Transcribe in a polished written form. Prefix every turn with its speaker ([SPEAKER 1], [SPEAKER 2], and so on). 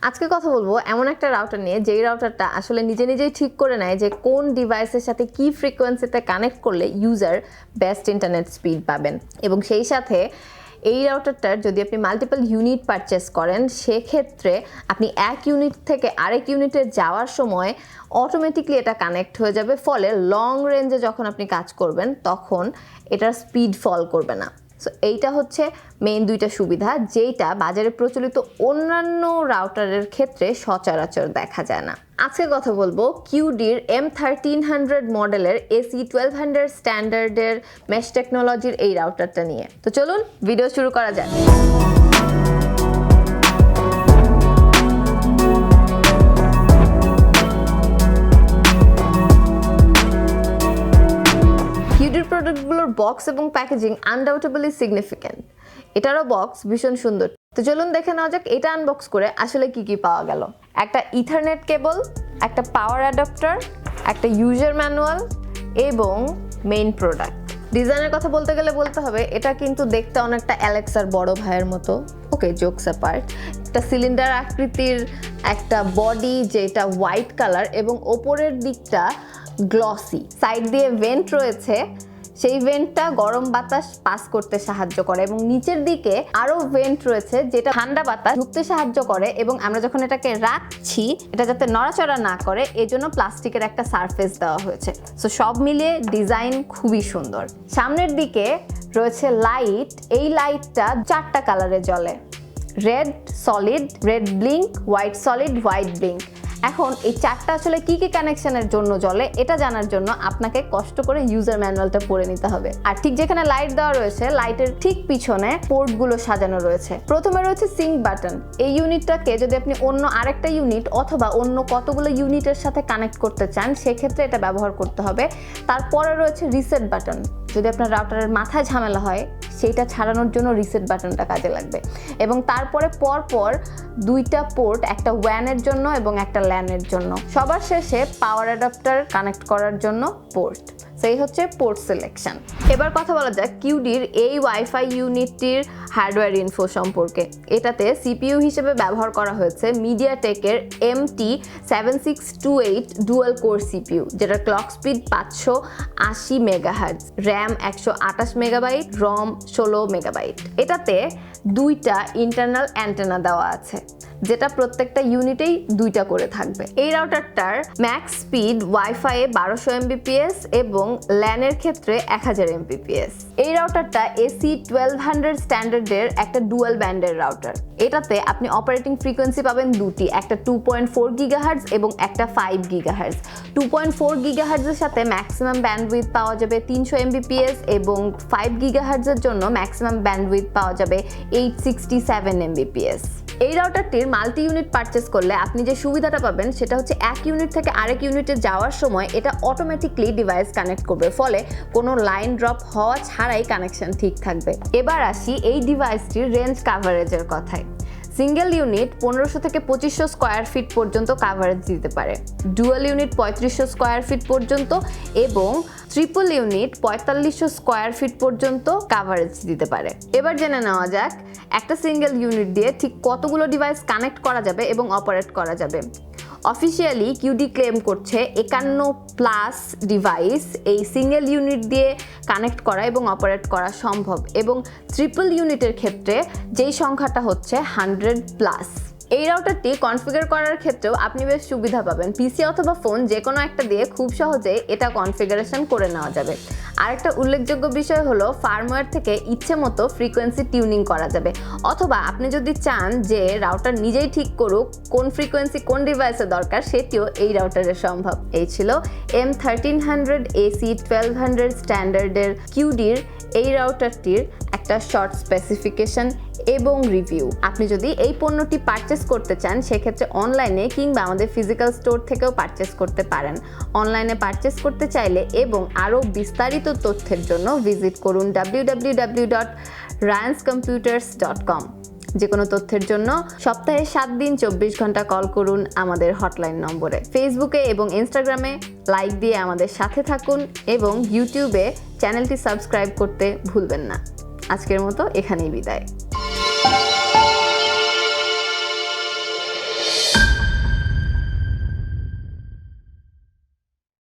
[SPEAKER 1] আজকে কথা বলবো এমন একটা রাউটার নিয়ে যেই রাউটারটা আসলে নিজেই ঠিক করে নেয় যে কোন ডিভাইসের সাথে কি ফ্রিকোয়েন্সিতে কানেক্ট করলে ইউজার বেস্ট ইন্টারনেট স্পিড পাবেন এবং সেই সাথে এই রাউটারটার যদি আপনি মাল্টিপল ইউনিট পারচেস করেন সেক্ষেত্রে আপনি এক ইউনিট থেকে আরেক ইউনিটে যাওয়ার সময় অটোমেটিকলি এটা কানেক্ট হয়ে যাবে, ফলে লং রেঞ্জে যখন আপনি কাজ করবেন তখন এটার স্পিড ফল করবে না। সো এইটা হচ্ছে মেইন দুইটা সুবিধা যেটা বাজারে প্রচলিত অন্যান্য রাউটারের ক্ষেত্রে সচরাচর দেখা যায় না। আজকে কথা বলবো কিউডির M1300 মডেলের AC1200 স্ট্যান্ডার্ডের মেশ টেকনোলজির এই রাউটারটা নিয়ে। তো চলুন ভিডিও শুরু করা যাক। কিউডির প্রোডাক্টগুলোর বক্স এবং প্যাকেজিং আনডাউটেবলি সিগনিফিক্যান্ট। এটারও বক্স ভীষণ সুন্দর। তো চলুন দেখে নেওয়া যাক এটা আনবক্স করে আসলে কি পাওয়া গেল। একটা ইথারনেট কেবল, একটা পাওয়ার অ্যাডাপ্টার, একটা ইউজার ম্যানুয়াল এবং মেইন প্রোডাক্ট। ডিজাইনের কথা বলতে গেলে বলতে হবে এটা কিন্তু দেখতে অনেকটা অ্যালেক্সার বড় ভাইয়ের মতো। ওকে, জোকস অ্যাপার্ট, একটা সিলিন্ডার আকৃতির একটা বডি যেটা হোয়াইট কালার এবং ওপরের দিকটা গ্লসি। সাইড দিয়ে ভেন্ট রয়েছে, সেই ভেন্টটা গরম বাতাস পাস করতে সাহায্য করে এবং নিচের দিকে আরো ভেন্ট রয়েছে যেটা ঠান্ডা বাতাস ঢুকতে সাহায্য করে এবং আমরা যখন এটাকে রাখছি এটা যাতে নড়াচড়া না করে এজন্য প্লাস্টিকের একটা সারফেস দেওয়া হয়েছে। সো সব মিলিয়ে ডিজাইন খুবই সুন্দর। সামনের দিকে রয়েছে লাইট, এই লাইটটা 4টা কালারে জ্বলে, red solid, red blink, white solid, white blink. এখন এই 4টা আসলে কি কানেকশনের জন্য জ্বলে এটা জানার জন্য আপনাকে কষ্ট করে ইউজার ম্যানুয়ালটা পড়ে নিতে হবে। আর ঠিক যেখানে লাইট দেওয়া রয়েছে লাইটের ঠিক পিছনে পোর্টগুলো সাজানো রয়েছে। প্রথমে রয়েছে সিঙ্ক বাটন। এই ইউনিটটাকে যদি আপনি অন্য আরেকটা ইউনিট অথবা অন্য কতগুলো ইউনিটের সাথে কানেক্ট করতে চান সেক্ষেত্রে এটা ব্যবহার করতে হবে। তারপরে রয়েছে রিসেট বাটন। যদি আপনার রাউটারের মাথায় ঝামেলা হয় সেইটা ছাড়ানোর জন্য রিসেট বাটনটা কাজে লাগবে। এবং তারপরে পরপর 2টা পোর্ট, একটা ওয়ানের জন্য এবং একটা ল্যানের জন্য। সবার শেষে পাওয়ার অ্যাডাপ্টার কানেক্ট করার জন্য পোর্ট। সেই হচ্ছে পোর্ট সিলেকশন। এবার কথা বলা যাক কিউডির এই ওয়াইফাই ইউনিটটির হার্ডওয়্যার ইনফো সম্পর্কে। এটাতে সিপিইউ হিসেবে ব্যবহার করা হয়েছে মিডিয়াটেকের MT7628 ডুয়াল কোর সিপিইউ, যেটার clock speed 580 megahertz, RAM 128 megabyte, ROM 16 megabyte. এটাতে 2টা ইন্টারনাল অ্যান্টেনা দেওয়া আছে যেটা প্রত্যেকটা ইউনিটেই 2টা করে থাকবে। এই রাউটারটার ম্যাক্স স্পিড ওয়াইফাই 1200 Mbps এবং ল্যানের ক্ষেত্রে 1000 Mbps। এই রাউটারটা AC1200 স্ট্যান্ডার্ডের একটা ডুয়াল ব্যান্ডের রাউটার। এটাতে আপনি অপারেটিং ফ্রিকোয়েন্সি পাবেন 2টি, একটা 2.4 GHz এবং একটা 5 GHz। 2.4 GHz এর সাথে ম্যাক্সিমাম ব্যান্ডউইথ পাওয়া যাবে 300 Mbps এবং 5 GHz এর জন্য ম্যাক্সিমাম ব্যান্ডউইথ পাওয়া যাবে 867 Mbps। এই রাউটারটির মাল্টি ইউনিট পারচেস করলে আপনি যে সুবিধাটা পাবেন সেটা হচ্ছে এক ইউনিট থেকে আরেক ইউনিটে যাওয়ার সময় এটা অটোমেটিকলি ডিভাইস কানেক্ট করবে, ফলে কোনো লাইন ড্রপ হওয়া ছাড়াই কানেকশন ঠিক থাকবে। এবার আসি এই ডিভাইসটির রেঞ্জ কাভারেজের কথায়। সিঙ্গেল ইউনিট 1500 থেকে 2500 স্কোয়ার ফিট পর্যন্ত কাভারেজ দিতে পারে, ডুয়াল ইউনিট 3500 স্কোয়ার ফিট পর্যন্ত এবং ট্রিপল ইউনিট 4500 স্কোয়ার ফিট পর্যন্ত কাভারেজ দিতে পারে। এবার জেনে নেওয়া যাক একটা সিঙ্গেল ইউনিট দিয়ে ঠিক কতগুলো ডিভাইস কানেক্ট করা যাবে এবং অপারেট করা যাবে। অফিসিয়ালি কিউডি ক্লেম করছে 51+ ডিভাইস এই সিঙ্গেল ইউনিট দিয়ে কানেক্ট করা এবং অপারেট করা সম্ভব এবং ট্রিপল ইউনিটের ক্ষেত্রে যেই সংখ্যাটা হচ্ছে 100+। এই রাউটারটি কনফিগার করার ক্ষেত্রেও আপনি বেশ সুবিধা পাবেন। পিসি অথবা ফোন যে কোনো একটা দিয়ে খুব সহজে এটা কনফিগারেশন করে নেওয়া যাবে। আরেকটা উল্লেখযোগ্য বিষয় হলো ফার্মওয়্যার থেকে ইচ্ছে মতো ফ্রিকোয়েন্সি টিউনিং করা যাবে, অথবা আপনি যদি চান যে রাউটার নিজেই ঠিক করুক কোন ফ্রিকোয়েন্সি কোন ডিভাইসে দরকার সেটিও এই রাউটারে সম্ভব। এই ছিল M1300 AC1200 স্ট্যান্ডার্ডের কিউডির এই রাউটারটির একটা শর্ট স্পেসিফিকেশন এবং রিভিউ। আপনি যদি এই পণ্যটি পারচেস করতে চান সেক্ষেত্রে অনলাইনে কিংবা আমাদের ফিজিক্যাল স্টোর থেকেও পারচেস করতে পারেন। অনলাইনে পারচেস করতে চাইলে এবং আরও বিস্তারিত তথ্যের জন্য ভিজিট করুন www.ryanscomputers.com। যে কোনো তথ্যের জন্য সপ্তাহে 7 দিন 24 ঘন্টা কল করুন আমাদের হটলাইন নম্বরে। ফেসবুকে এবং ইনস্টাগ্রামে লাইক দিয়ে আমাদের সাথে থাকুন এবং ইউটিউবে চ্যানেলটি সাবস্ক্রাইব করতে ভুলবেন না। আজকের মতো এখানেই বিদায়।